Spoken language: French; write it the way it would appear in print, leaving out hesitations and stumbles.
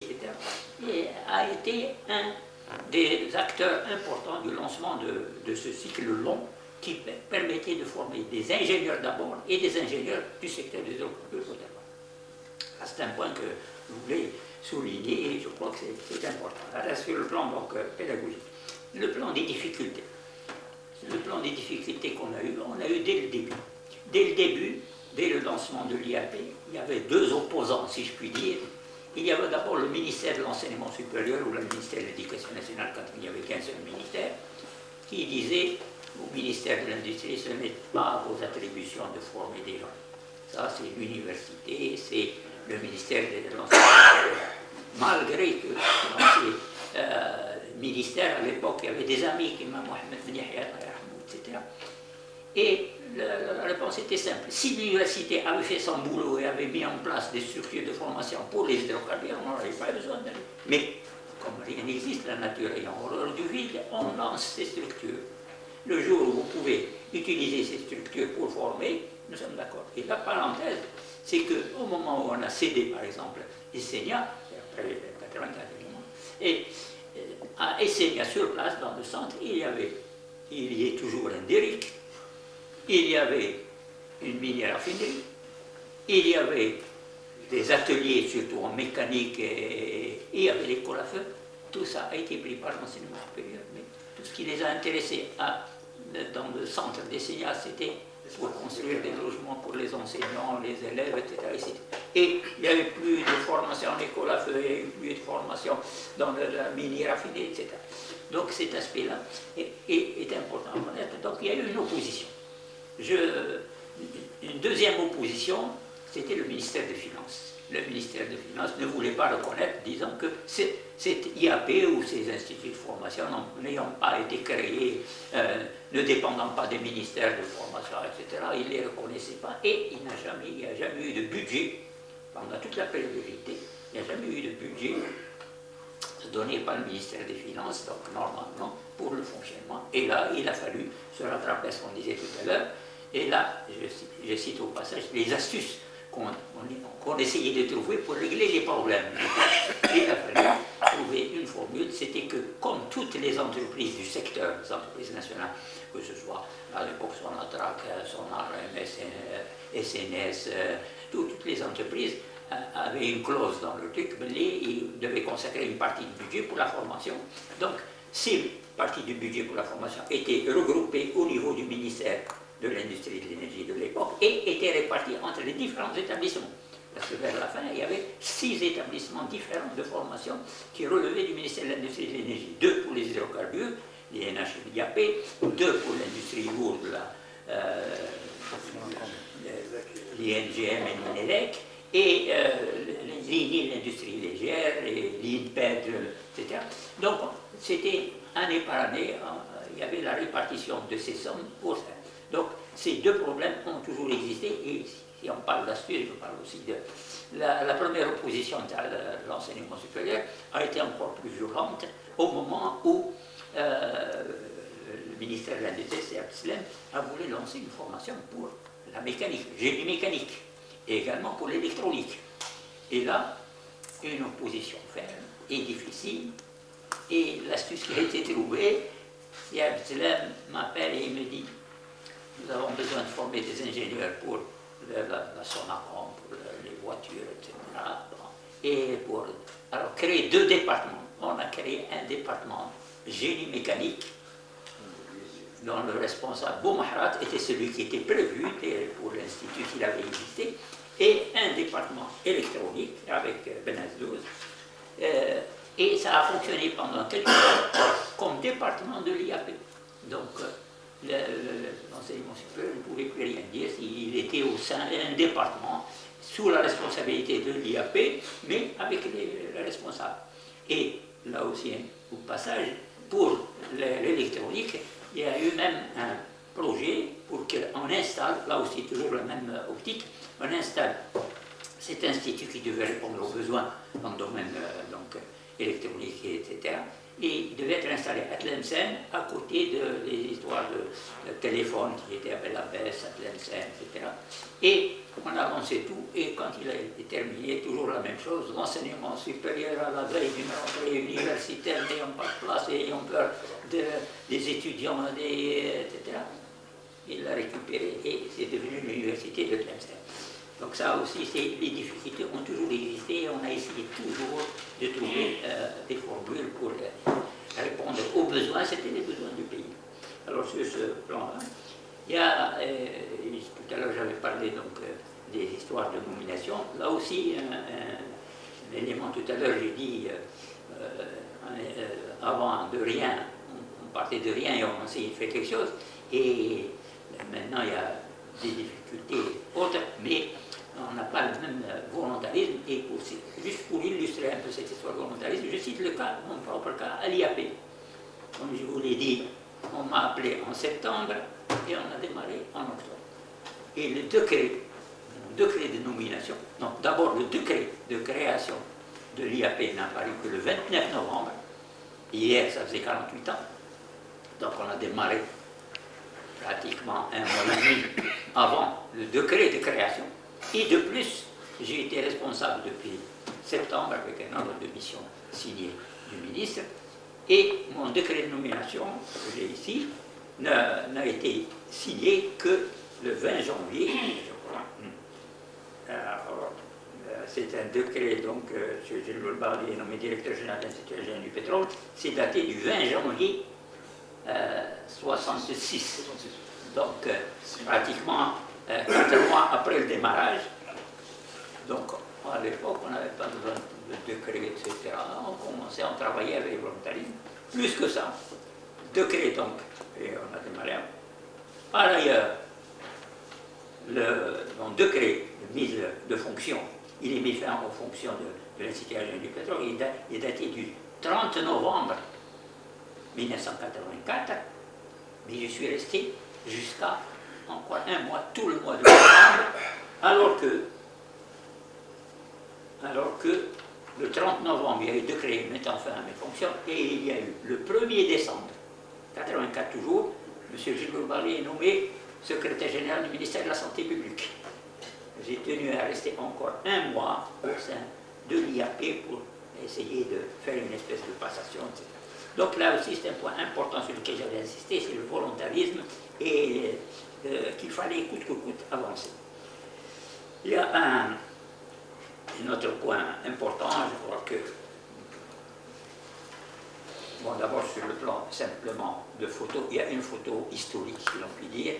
etc. Et a été un des acteurs importants du lancement de ce cycle long qui permettait de former des ingénieurs d'abord et des ingénieurs du secteur des hydrocarbures au départ. C'est un point que je voulais souligner et je crois que c'est important. Alors, sur le plan donc, pédagogique, le plan des difficultés. Le plan des difficultés qu'on a eu, on a eu dès le début. Dès le début, dès le lancement de l'IAP, il y avait deux opposants, si je puis dire. Il y avait d'abord le ministère de l'Enseignement supérieur ou le ministère de l'Éducation nationale, quand il n'y avait qu'un seul ministère, qui disait au ministère de l'Industrie, ce n'est pas vos attributions de former des gens. Ça, c'est l'université, c'est le ministère de l'Enseignement supérieur. Malgré que dans ces ministères, à l'époque, il y avait des amis qui m'ont Mohamed Ben Yahya, etc. Et la réponse était simple. Si l'université avait fait son boulot et avait mis en place des structures de formation pour les hydrocarbures, on n'aurait pas besoin d'aller. Mais comme rien n'existe, la nature ayant horreur du vide, on lance ces structures. Le jour où vous pouvez utiliser ces structures pour former, nous sommes d'accord. Et la parenthèse, c'est qu'au moment où on a cédé, par exemple, Essenia, après 84 et à Essenia, sur place, dans le centre, il y a toujours un derrick, il y avait une mini-raffinerie, il y avait des ateliers, surtout en mécanique, et il y avait l'école à feu. Tout ça a été pris par l'enseignement supérieur. Mais tout ce qui les a intéressés dans le centre d'Essenia, c'était pour construire des logements pour les enseignants, les élèves, etc. Et il n'y avait plus de formation en école à feu, il n'y avait plus de formation dans la mini-raffinerie, etc. Donc cet aspect-là est important à connaître. Donc il y a eu une opposition. Une deuxième opposition, c'était le ministère des Finances. Le ministère des Finances ne voulait pas reconnaître, disant que cette IAP ou ces instituts de formation n'ayant pas été créés, ne dépendant pas des ministères de formation, etc., il ne les reconnaissait pas et il n'y a jamais eu de budget, pendant toute la période de l'été, il n'y a jamais eu de budget donné par le ministère des Finances, donc normalement, pour le fonctionnement. Et là, il a fallu se rattraper à ce qu'on disait tout à l'heure. Et là, je cite au passage les astuces qu'on essayait de trouver pour régler les problèmes. Il a fallu trouver une formule, c'était que comme toutes les entreprises du secteur, les entreprises nationales, que ce soit à l'époque Sonatrach, Sonar, SNS, toutes les entreprises avaient une clause dans le truc, mais ils devaient consacrer une partie du budget pour la formation. Donc, ces parties du budget pour la formation étaient regroupées au niveau du ministère de l'industrie de l'énergie de l'époque et étaient répartis entre les différents établissements. Parce que vers la fin, il y avait 6 établissements différents de formation qui relevaient du ministère de l'industrie de l'énergie. 2 pour les hydrocarbures, l'INH et l'IAP, 2 pour l'industrie lourde, l'INGM et l'INELEC, et l'INI, l'industrie légère, et l'INPED, etc. Donc, c'était année par année, il y avait la répartition de ces sommes pour ça. Donc, ces deux problèmes ont toujours existé, et si on parle d'astuce, je parle aussi de... La première opposition de l'enseignement supérieur a été encore plus violente au moment où le ministère de l'Industrie, Serpslem, a voulu lancer une formation pour la mécanique, le génie mécanique, et également pour l'électronique. Et là, une opposition ferme et difficile, et l'astuce qui a été trouvée, Serpslem m'appelle et il me dit: nous avons besoin de former des ingénieurs pour la Sonacom, pour les voitures, etc. Et pour alors, créer 2 départements. On a créé un département génie mécanique, dont le responsable Boumahrat était celui qui était prévu pour l'institut qu'il avait existé, et un département électronique avec Benazdouz. Et ça a fonctionné pendant quelques temps comme département de l'IAP. Donc, l'enseignement supérieur ne pouvait plus rien dire s'il était au sein d'un département sous la responsabilité de l'IAP, mais avec les responsables. Et là aussi, au passage, pour l'électronique, il y a eu même un projet pour qu'on installe, là aussi toujours la même optique, on installe cet institut qui devait répondre aux besoins dans le domaine donc, donc électronique, etc. Et il devait être installé à Tlemcen, à côté des histoires de téléphone qui étaient à Belabès, à Tlemcen, etc. Et on avançait tout, et quand il a été terminé, toujours la même chose, l'enseignement supérieur à la veille d'une rentrée universitaire n'ayant pas de place et ayant peur des étudiants, etc. Il l'a récupéré et c'est devenu l'université de Tlemcen. Donc ça aussi, les difficultés ont toujours existé et on a essayé toujours de trouver des formules pour répondre aux besoins, c'était les besoins du pays. Alors sur ce plan-là, il y a, tout à l'heure j'avais parlé donc, des histoires de nomination, là aussi un élément, tout à l'heure j'ai dit, avant de rien, on partait de rien et on essayait de faire quelque chose, et maintenant il y a des difficultés autres, mais on n'a pas le même volontarisme. Et aussi, juste pour illustrer un peu cette histoire de volontarisme, je cite le cas, mon propre cas, à l'IAP. Comme je vous l'ai dit, on m'a appelé en septembre et on a démarré en octobre. Et le décret de nomination, non, d'abord le décret de création de l'IAP n'a paru que le 29 novembre. Hier, ça faisait 48 ans. Donc on a démarré pratiquement un mois et demi avant le décret de création. Et de plus, j'ai été responsable depuis septembre avec un ordre de mission signé du ministre. Et mon décret de nomination, que j'ai ici, n'a été signé que le 20 janvier, je crois. C'est un décret, donc, M. Gilles Barbier est nommé directeur général de l'Institut ingénieur du pétrole. C'est daté du 20 janvier 66. Donc, pratiquement 4 mois après le démarrage. Donc, à l'époque, on n'avait pas besoin de décret, etc. On travaillait avec le volontarisme. Plus que ça, décret donc, et on a démarré. Par ailleurs, mon décret de mise de fonction, il est mis fin en fonction de l'Institut ingénieur du pétrole, il est daté du 30 novembre 1984, mais je suis resté jusqu'à encore un mois, tout le mois de novembre, alors que le 30 novembre, il y a eu le décret mettant fin à mes fonctions, et il y a eu le 1er décembre 1984 toujours, M. Gilles Barbier est nommé secrétaire général du ministère de la Santé publique. J'ai tenu à rester encore un mois au sein de l'IAP pour essayer de faire une espèce de passation, etc. Donc là aussi, c'est un point important sur lequel j'avais insisté, c'est le volontarisme et qu'il fallait coûte que coûte avancer. Il y a un autre point important, je crois que, bon, d'abord sur le plan simplement de photo, il y a une photo historique, si l'on peut dire,